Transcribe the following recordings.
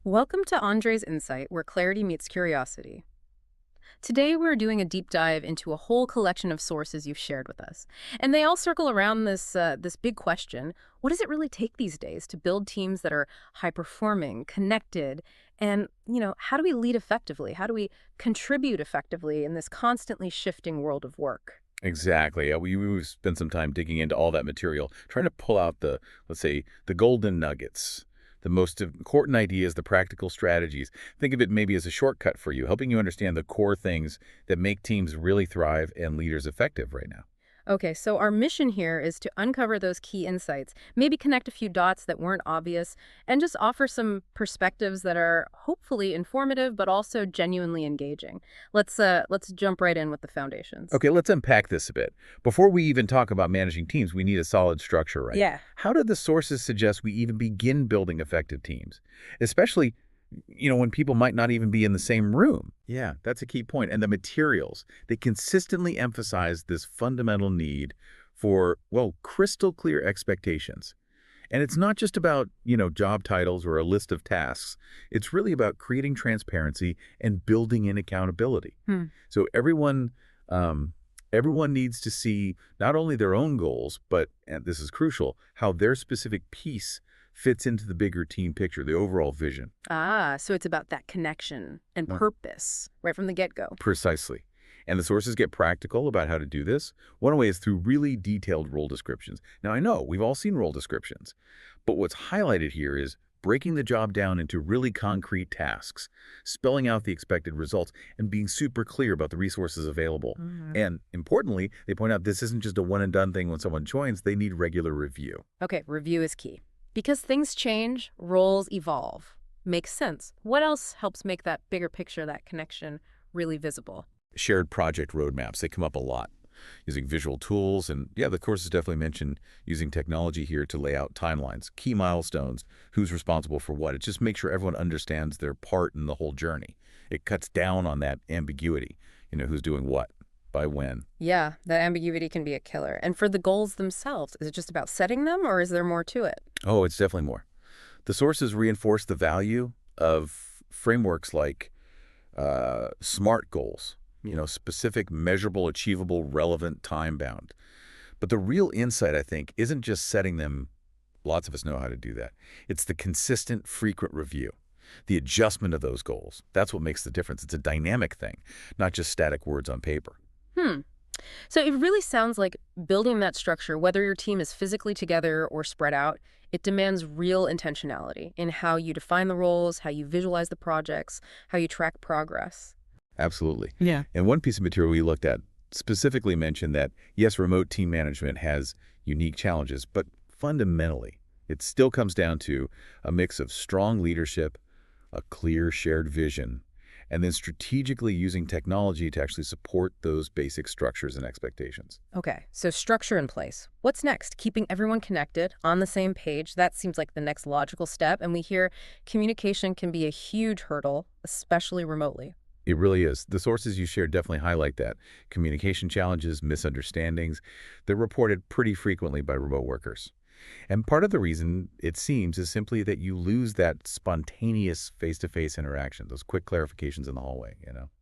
Welcome to Andre's Insight, where clarity meets curiosity. Today, we're doing a deep dive into a whole collection of sources you've shared with us. And they all circle around this big question: what does it really take these days to build teams that are high-performing, connected, and, how do we lead effectively? How do we contribute effectively in this constantly shifting world of work? Exactly. We've spent some time digging into all that material, trying to pull out let's say, the golden nuggets, the most important ideas, the practical strategies. Think of it maybe as a shortcut for you, helping you understand the core things that make teams really thrive and leaders effective right now. Okay, so our mission here is to uncover those key insights, maybe connect a few dots that weren't obvious, and just offer some perspectives that are hopefully informative but also genuinely engaging. Let's jump right in with the foundations. Okay, let's unpack this a bit. Before we even talk about managing teams, we need a solid structure, right? Yeah. How do the sources suggest we even begin building effective teams? Especially when people might not even be in the same room. Yeah, that's a key point. And the materials, they consistently emphasize this fundamental need for, well, crystal clear expectations. And it's not just about, job titles or a list of tasks. It's really about creating transparency and building in accountability. Hmm. So everyone needs to see not only their own goals, but, and this is crucial, how their specific piece fits into the bigger team picture, the overall vision. Ah, so it's about that connection and Well, purpose right from the get-go. precisely. And the sources get practical about how to do this. One way is through really detailed role descriptions. Now, I know we've all seen role descriptions, but what's highlighted here is breaking the job down into really concrete tasks, spelling out the expected results, and being super clear about the resources available. Mhm. And importantly, they point out this isn't just a one-and-done thing when someone joins. They need regular review. Okay, review is key. Because things change, roles evolve. Makes sense. What else helps make that bigger picture, that connection, really visible? Shared project roadmaps, they come up a lot. Using visual tools, and yeah, the courses definitely mention using technology here to lay out timelines, key milestones, who's responsible for what. It just makes sure everyone understands their part in the whole journey. It cuts down on that ambiguity, who's doing what, by when. Yeah, that ambiguity can be a killer. And for the goals themselves, is it just about setting them or is there more to it? Oh, it's definitely more. The sources reinforce the value of frameworks like SMART goals, specific, measurable, achievable, relevant, time-bound. But the real insight, I think, isn't just setting them. Lots of us know how to do that. It's the consistent, frequent review, the adjustment of those goals. That's what makes the difference. It's a dynamic thing, not just static words on paper. Hmm. So it really sounds like building that structure, whether your team is physically together or spread out, it demands real intentionality in how you define the roles, how you visualize the projects, how you track progress. Absolutely. Yeah. And one piece of material we looked at specifically mentioned that, yes, remote team management has unique challenges, but fundamentally, it still comes down to a mix of strong leadership, a clear shared vision, and then strategically using technology to actually support those basic structures and expectations. Okay, so structure in place. What's next? Keeping everyone connected, on the same page. That seems like the next logical step. And we hear communication can be a huge hurdle, especially remotely. It really is. The sources you shared definitely highlight that. Communication challenges, misunderstandings, they're reported pretty frequently by remote workers. And part of the reason, it seems, is simply that you lose that spontaneous face-to-face interaction, those quick clarifications in the hallway.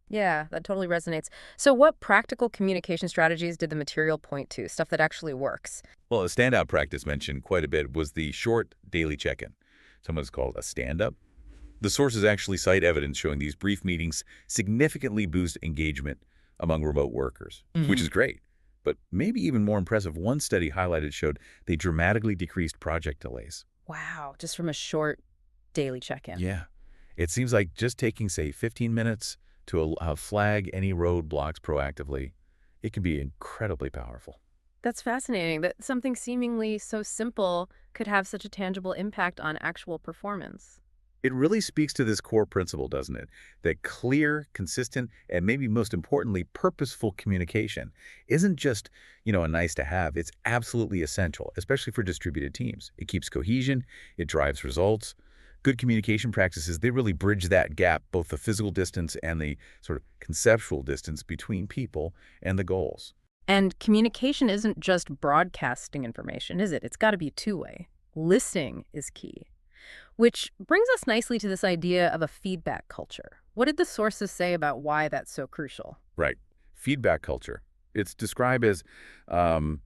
Yeah, that totally resonates. So what practical communication strategies did the material point to? Stuff that actually works? Well, a standout practice mentioned quite a bit was the short daily check-in. Sometimes called a stand-up. The sources actually cite evidence showing these brief meetings significantly boost engagement among remote workers, which is great. But maybe even more impressive, one study highlighted showed they dramatically decreased project delays. Wow, just from a short daily check-in. Yeah. It seems like just taking, say, 15 minutes to flag any roadblocks proactively, it can be incredibly powerful. That's fascinating that something seemingly so simple could have such a tangible impact on actual performance. It really speaks to this core principle, doesn't it? That clear, consistent, and maybe most importantly, purposeful communication isn't just, a nice to have. It's absolutely essential, especially for distributed teams. It keeps cohesion, it drives results. Good communication practices, they really bridge that gap, both the physical distance and the sort of conceptual distance between people and the goals. And communication isn't just broadcasting information, is it? It's got to be two-way. Listening is key. Which brings us nicely to this idea of a feedback culture. What did the sources say about why that's so crucial? Right. Feedback culture. It's described as um,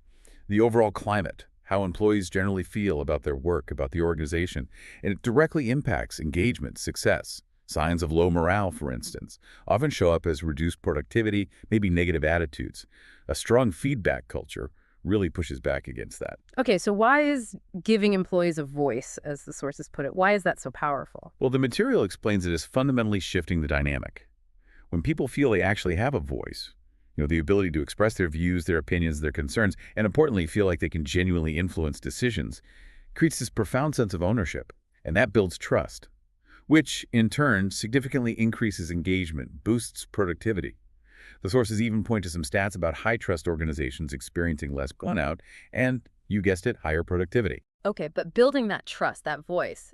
the overall climate, how employees generally feel about their work, about the organization, and it directly impacts engagement, success. Signs of low morale, for instance, often show up as reduced productivity, maybe negative attitudes. A strong feedback culture really pushes back against that. Okay, so why is giving employees a voice, as the sources put it, why is that so powerful? Well, the material explains it as fundamentally shifting the dynamic. When people feel they actually have a voice, the ability to express their views, their opinions, their concerns, and importantly, feel like they can genuinely influence decisions, creates this profound sense of ownership, and that builds trust, which, in turn, significantly increases engagement, boosts productivity. The sources even point to some stats about high-trust organizations experiencing less burnout and, you guessed it, higher productivity. Okay, but building that trust, that voice,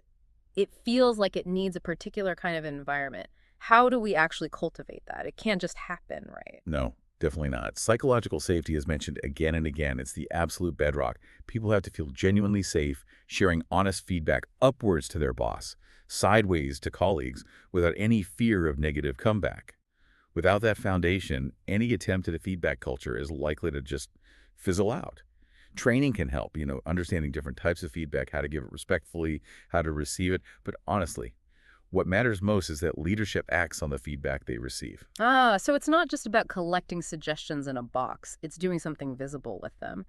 it feels like it needs a particular kind of environment. How do we actually cultivate that? It can't just happen, right? No, definitely not. Psychological safety is mentioned again and again. It's the absolute bedrock. People have to feel genuinely safe, sharing honest feedback upwards to their boss, sideways to colleagues, without any fear of negative comeback. Without that foundation, any attempt at a feedback culture is likely to just fizzle out. Training can help, understanding different types of feedback, how to give it respectfully, how to receive it. But honestly, what matters most is that leadership acts on the feedback they receive. Ah, so it's not just about collecting suggestions in a box. It's doing something visible with them.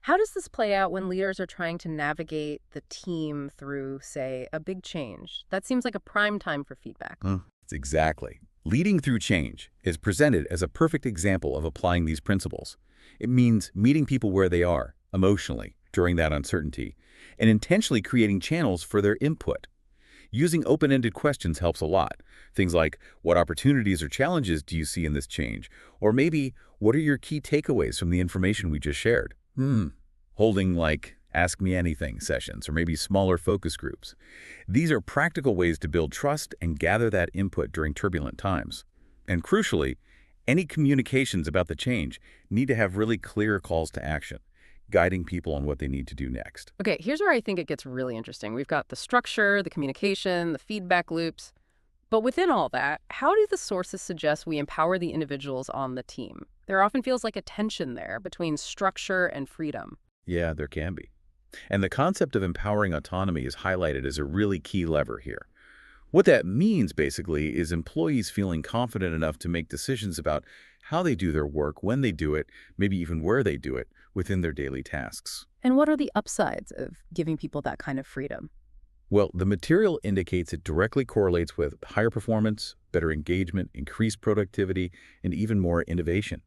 How does this play out when leaders are trying to navigate the team through, say, a big change? That seems like a prime time for feedback. It's exactly. Leading through change is presented as a perfect example of applying these principles. It means meeting people where they are, emotionally, during that uncertainty, and intentionally creating channels for their input. Using open-ended questions helps a lot. Things like, what opportunities or challenges do you see in this change? Or maybe, what are your key takeaways from the information we just shared? Holding like Ask Me Anything sessions or maybe smaller focus groups. These are practical ways to build trust and gather that input during turbulent times. And crucially, any communications about the change need to have really clear calls to action, guiding people on what they need to do next. Okay, here's where I think it gets really interesting. We've got the structure, the communication, the feedback loops. But within all that, how do the sources suggest we empower the individuals on the team? There often feels like a tension there between structure and freedom. Yeah, there can be. And the concept of empowering autonomy is highlighted as a really key lever here. What that means, basically, is employees feeling confident enough to make decisions about how they do their work, when they do it, maybe even where they do it, within their daily tasks. And what are the upsides of giving people that kind of freedom? Well, the material indicates it directly correlates with higher performance, better engagement, increased productivity, and even more innovation.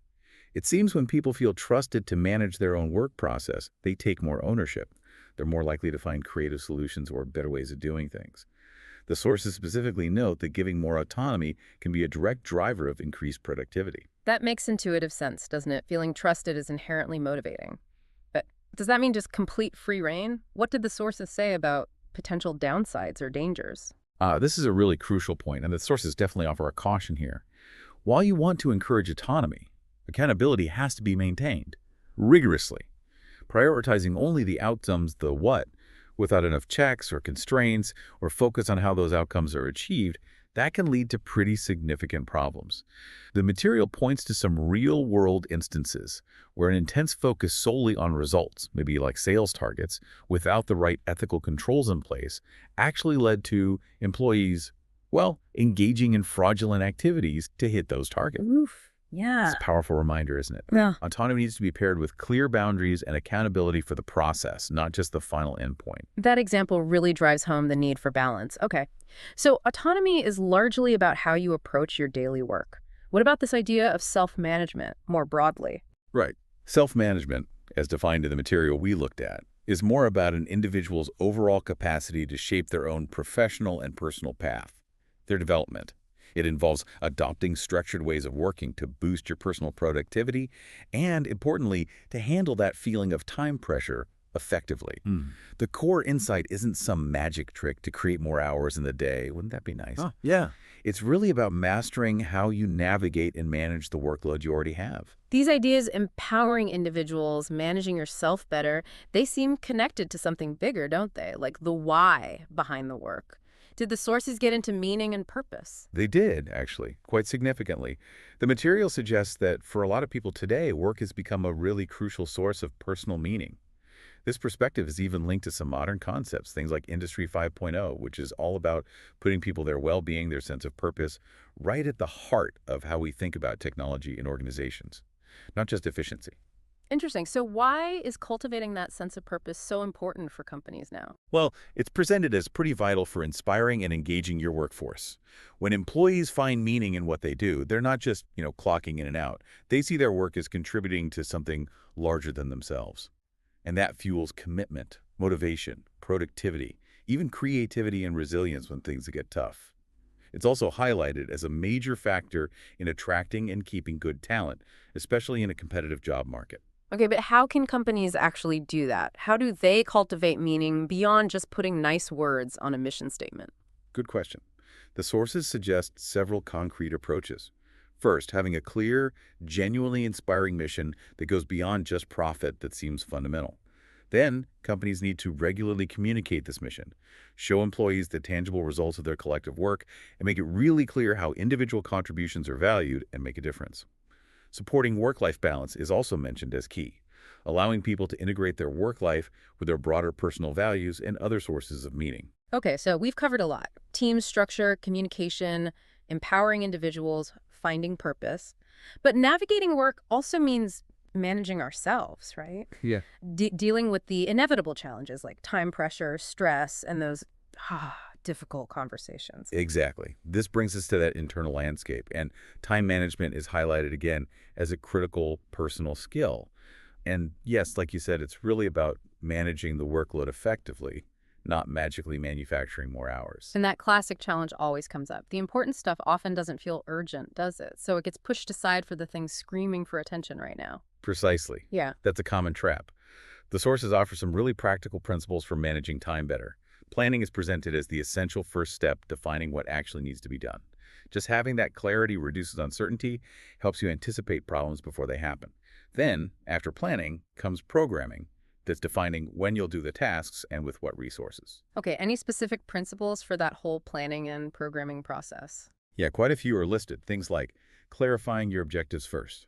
It seems when people feel trusted to manage their own work process, they take more ownership. They're more likely to find creative solutions or better ways of doing things. The sources specifically note that giving more autonomy can be a direct driver of increased productivity. That makes intuitive sense, doesn't it? Feeling trusted is inherently motivating. But does that mean just complete free rein? What did the sources say about potential downsides or dangers? This is a really crucial point, and the sources definitely offer a caution here. While you want to encourage autonomy, accountability has to be maintained rigorously, prioritizing only the outcomes, the what, without enough checks or constraints or focus on how those outcomes are achieved. That can lead to pretty significant problems. The material points to some real-world instances where an intense focus solely on results, maybe like sales targets, without the right ethical controls in place, actually led to employees, well, engaging in fraudulent activities to hit those targets. Oof. Yeah. It's a powerful reminder, isn't it? Yeah. Autonomy needs to be paired with clear boundaries and accountability for the process, not just the final endpoint. That example really drives home the need for balance. Okay. So autonomy is largely about how you approach your daily work. What about this idea of self-management more broadly? Right. Self-management, as defined in the material we looked at, is more about an individual's overall capacity to shape their own professional and personal path, their development. It involves adopting structured ways of working to boost your personal productivity and, importantly, to handle that feeling of time pressure effectively. Hmm. The core insight isn't some magic trick to create more hours in the day. Wouldn't that be nice? Oh, yeah. It's really about mastering how you navigate and manage the workload you already have. These ideas empowering individuals, managing yourself better, they seem connected to something bigger, don't they? Like the why behind the work. Did the sources get into meaning and purpose? They did, actually, quite significantly. The material suggests that for a lot of people today, work has become a really crucial source of personal meaning. This perspective is even linked to some modern concepts, things like Industry 5.0, which is all about putting people, their well-being, their sense of purpose, right at the heart of how we think about technology in organizations, not just efficiency. Interesting. So why is cultivating that sense of purpose so important for companies now? Well, it's presented as pretty vital for inspiring and engaging your workforce. When employees find meaning in what they do, they're not just, clocking in and out. They see their work as contributing to something larger than themselves. And that fuels commitment, motivation, productivity, even creativity and resilience when things get tough. It's also highlighted as a major factor in attracting and keeping good talent, especially in a competitive job market. Okay, but how can companies actually do that? How do they cultivate meaning beyond just putting nice words on a mission statement? Good question. The sources suggest several concrete approaches. First, having a clear, genuinely inspiring mission that goes beyond just profit that seems fundamental. Then, companies need to regularly communicate this mission, show employees the tangible results of their collective work, and make it really clear how individual contributions are valued and make a difference. Supporting work-life balance is also mentioned as key, allowing people to integrate their work life with their broader personal values and other sources of meaning. Okay, so we've covered a lot. Team structure, communication, empowering individuals, finding purpose. But navigating work also means managing ourselves, right? Yeah. Dealing with the inevitable challenges like time pressure, stress, and those difficult conversations. Exactly. This brings us to that internal landscape, and time management is highlighted again as a critical personal skill. And yes, like you said, it's really about managing the workload effectively, not magically manufacturing more hours. And that classic challenge always comes up. The important stuff often doesn't feel urgent, does it? So it gets pushed aside for the things screaming for attention right now. Precisely. Yeah. That's a common trap. The sources offer some really practical principles for managing time better. Planning is presented as the essential first step defining what actually needs to be done. Just having that clarity reduces uncertainty, helps you anticipate problems before they happen. Then, after planning, comes programming. That's defining when you'll do the tasks and with what resources. Okay, any specific principles for that whole planning and programming process? Yeah, quite a few are listed. Things like clarifying your objectives first,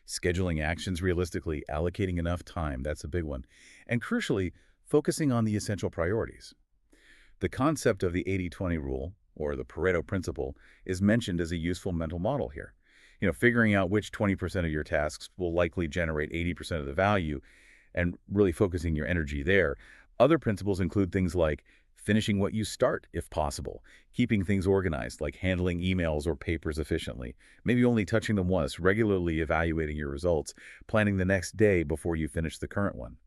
scheduling actions realistically, allocating enough time, that's a big one, and crucially, focusing on the essential priorities. The concept of the 80-20 rule, or the Pareto principle, is mentioned as a useful mental model here. Figuring out which 20% of your tasks will likely generate 80% of the value and really focusing your energy there. Other principles include things like finishing what you start, if possible, keeping things organized, like handling emails or papers efficiently, maybe only touching them once, regularly evaluating your results, planning the next day before you finish the current one.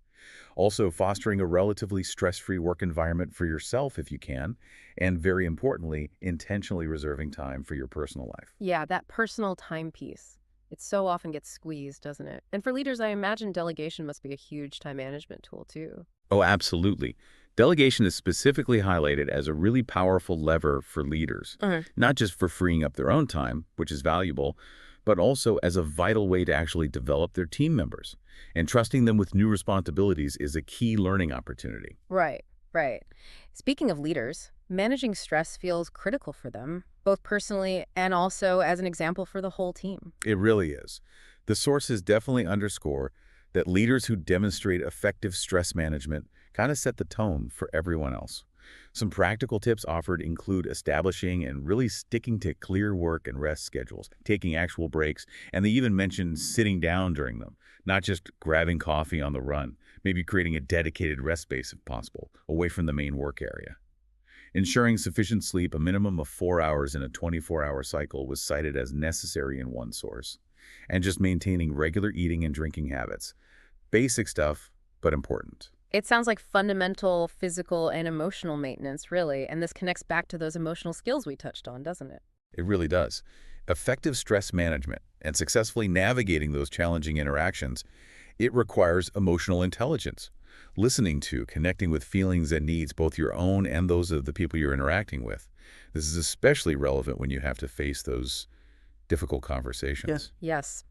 Also, fostering a relatively stress-free work environment for yourself if you can, and very importantly, intentionally reserving time for your personal life. Yeah, that personal time piece. It so often gets squeezed, doesn't it? And for leaders, I imagine delegation must be a huge time management tool, too. Oh, absolutely. Delegation is specifically highlighted as a really powerful lever for leaders, not just for freeing up their own time, which is valuable, but also as a vital way to actually develop their team members. And trusting them with new responsibilities is a key learning opportunity. Right, right. Speaking of leaders, managing stress feels critical for them, both personally and also as an example for the whole team. It really is. The sources definitely underscore that leaders who demonstrate effective stress management kind of set the tone for everyone else. Some practical tips offered include establishing and really sticking to clear work and rest schedules, taking actual breaks, and they even mention sitting down during them, not just grabbing coffee on the run, maybe creating a dedicated rest space if possible, away from the main work area. Ensuring sufficient sleep, a minimum of 4 hours in a 24-hour cycle, was cited as necessary in one source. And just maintaining regular eating and drinking habits. Basic stuff, but important. It sounds like fundamental physical and emotional maintenance, really, and this connects back to those emotional skills we touched on, doesn't it? It really does. Effective stress management and successfully navigating those challenging interactions, it requires emotional intelligence. Listening to, connecting with feelings and needs, both your own and those of the people you're interacting with. This is especially relevant when you have to face those difficult Yeah. conversations. Yes.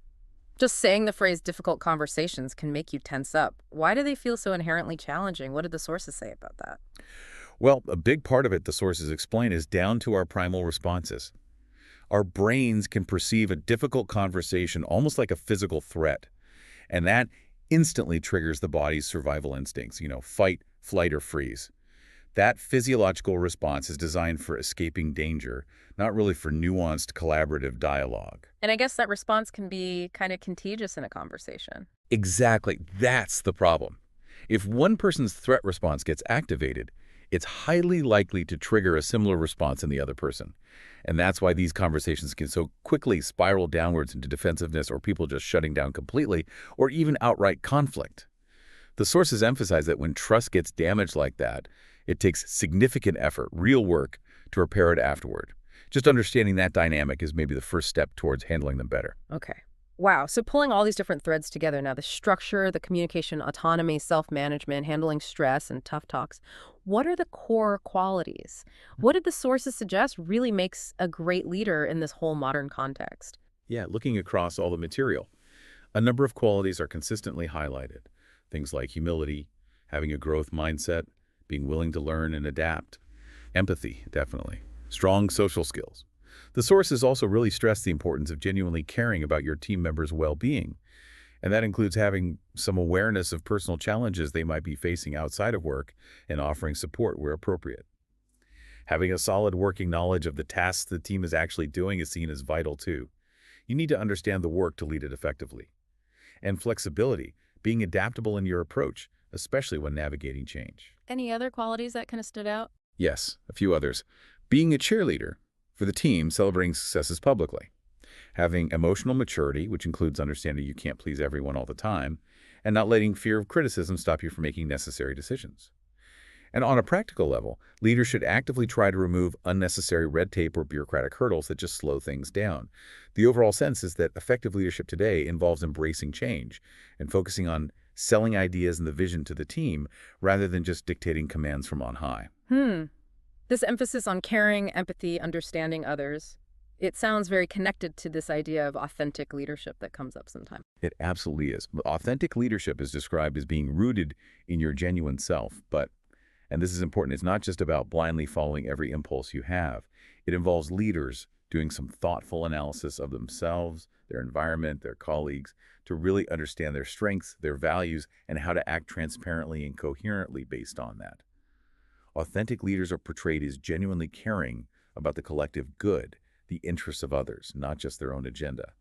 Just saying the phrase difficult conversations can make you tense up. Why do they feel so inherently challenging? What did the sources say about that? Well, a big part of it, the sources explain, is down to our primal responses. Our brains can perceive a difficult conversation almost like a physical threat, and that instantly triggers the body's survival instincts, fight, flight, or freeze. That physiological response is designed for escaping danger, not really for nuanced collaborative dialogue. And I guess that response can be kind of contagious in a conversation. Exactly. That's the problem. If one person's threat response gets activated, it's highly likely to trigger a similar response in the other person. And that's why these conversations can so quickly spiral downwards into defensiveness or people just shutting down completely or even outright conflict. The sources emphasize that when trust gets damaged like that, it takes significant effort, real work, to repair it afterward. Just understanding that dynamic is maybe the first step towards handling them better. Okay. Wow. So pulling all these different threads together now, the structure, the communication, autonomy, self-management, handling stress, and tough talks. What are the core qualities? What did the sources suggest really makes a great leader in this whole modern context? Yeah, looking across all the material, a number of qualities are consistently highlighted. Things like humility, having a growth mindset, being willing to learn and adapt, empathy, definitely, strong social skills. The sources also really stress the importance of genuinely caring about your team members' well-being, and that includes having some awareness of personal challenges they might be facing outside of work and offering support where appropriate. Having a solid working knowledge of the tasks the team is actually doing is seen as vital too. You need to understand the work to lead it effectively. And flexibility, being adaptable in your approach, especially when navigating change. Any other qualities that kind of stood out? Yes, a few others. Being a cheerleader for the team, celebrating successes publicly. Having emotional maturity, which includes understanding you can't please everyone all the time, and not letting fear of criticism stop you from making necessary decisions. And on a practical level, leaders should actively try to remove unnecessary red tape or bureaucratic hurdles that just slow things down. The overall sense is that effective leadership today involves embracing change and focusing on selling ideas and the vision to the team rather than just dictating commands from on high. This emphasis on caring, empathy, understanding others, it sounds very connected to this idea of authentic leadership that comes up sometimes. It absolutely is. Authentic leadership is described as being rooted in your genuine self, but, and this is important, it's not just about blindly following every impulse you have. It involves leaders doing some thoughtful analysis of themselves, their environment, their colleagues, to really understand their strengths, their values, and how to act transparently and coherently based on that. Authentic leaders are portrayed as genuinely caring about the collective good, the interests of others, not just their own agenda.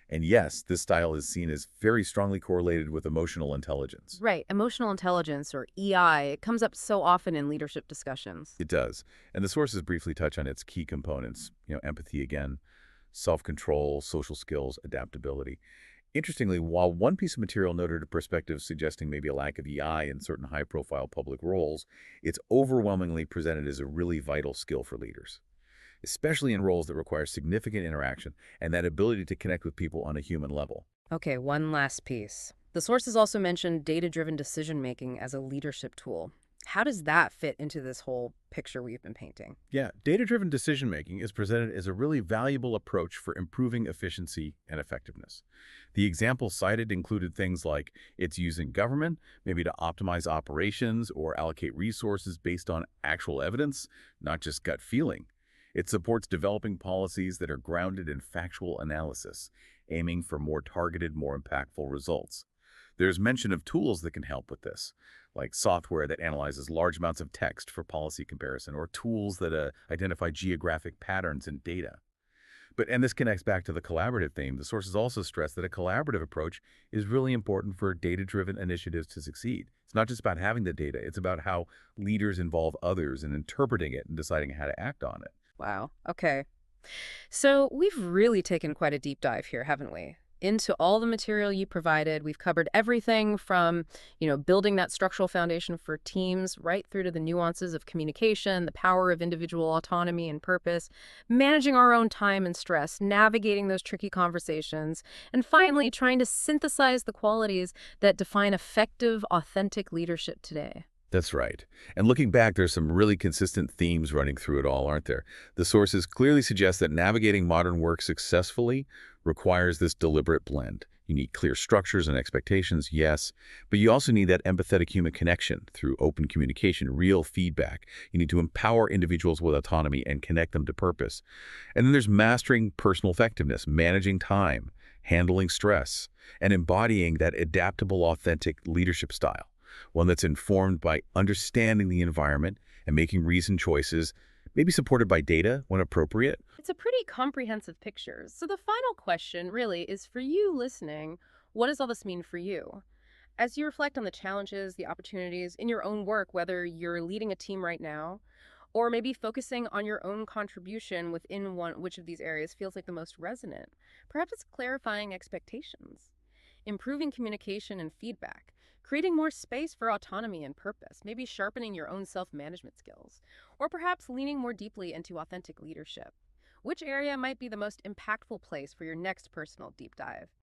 And yes, this style is seen as very strongly correlated with emotional intelligence. Right. Emotional intelligence, or EI, it comes up so often in leadership discussions. It does. And the sources briefly touch on its key components, empathy again, self-control, social skills, adaptability. Interestingly, while one piece of material noted a perspective suggesting maybe a lack of EI in certain high-profile public roles, it's overwhelmingly presented as a really vital skill for leaders, especially in roles that require significant interaction and that ability to connect with people on a human level. Okay, one last piece. The sources also mentioned data-driven decision-making as a leadership tool. How does that fit into this whole picture we've been painting? Yeah, data-driven decision-making is presented as a really valuable approach for improving efficiency and effectiveness. The examples cited included things like its use in government, maybe to optimize operations or allocate resources based on actual evidence, not just gut feeling. It supports developing policies that are grounded in factual analysis, aiming for more targeted, more impactful results. There's mention of tools that can help with this, like software that analyzes large amounts of text for policy comparison, or tools that identify geographic patterns in data. And this connects back to the collaborative theme. The sources also stress that a collaborative approach is really important for data-driven initiatives to succeed. It's not just about having the data, it's about how leaders involve others in interpreting it and deciding how to act on it. Wow. Okay. So we've really taken quite a deep dive here, haven't we? into all the material you provided. We've covered everything from, building that structural foundation for teams right through to the nuances of communication, the power of individual autonomy and purpose, managing our own time and stress, navigating those tricky conversations, and finally trying to synthesize the qualities that define effective, authentic leadership today. That's right. And looking back, there's some really consistent themes running through it all, aren't there? The sources clearly suggest that navigating modern work successfully requires this deliberate blend. You need clear structures and expectations, yes, but you also need that empathetic human connection through open communication, real feedback. You need to empower individuals with autonomy and connect them to purpose. And then there's mastering personal effectiveness, managing time, handling stress, and embodying that adaptable, authentic leadership style, one that's informed by understanding the environment and making reasoned choices, maybe supported by data when appropriate. It's a pretty comprehensive picture. So the final question really is for you listening, what does all this mean for you? As you reflect on the challenges, the opportunities in your own work, whether you're leading a team right now, or maybe focusing on your own contribution within which of these areas feels like the most resonant. Perhaps it's clarifying expectations, improving communication and feedback, creating more space for autonomy and purpose, maybe sharpening your own self-management skills, or perhaps leaning more deeply into authentic leadership. Which area might be the most impactful place for your next personal deep dive?